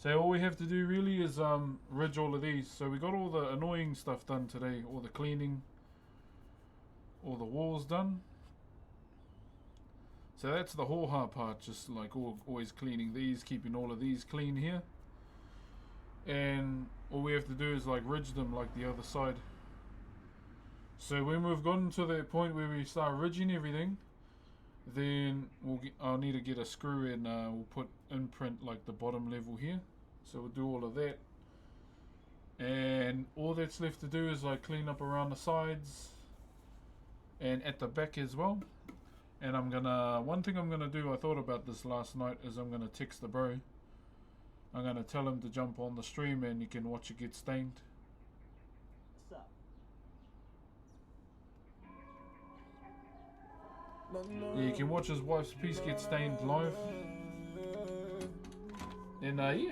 So all we have to do really is ridge all of these. So we got all the annoying stuff done today, all the cleaning, all the walls done. So that's the whole hard part, just like always cleaning these, keeping all of these clean here. And all we have to do is like ridge them like the other side. So when we've gotten to the point where we start ridging everything, then I'll need to get a screw and we'll put imprint like the bottom level here. So we'll do all of that. And all that's left to do is like clean up around the sides and at the back as well. And one thing I'm gonna do, I thought about this last night, is I'm gonna text the bro. I'm gonna tell him to jump on the stream and you can watch it get stained. What's up? Yeah, you can watch his wife's piece get stained live. And yeah,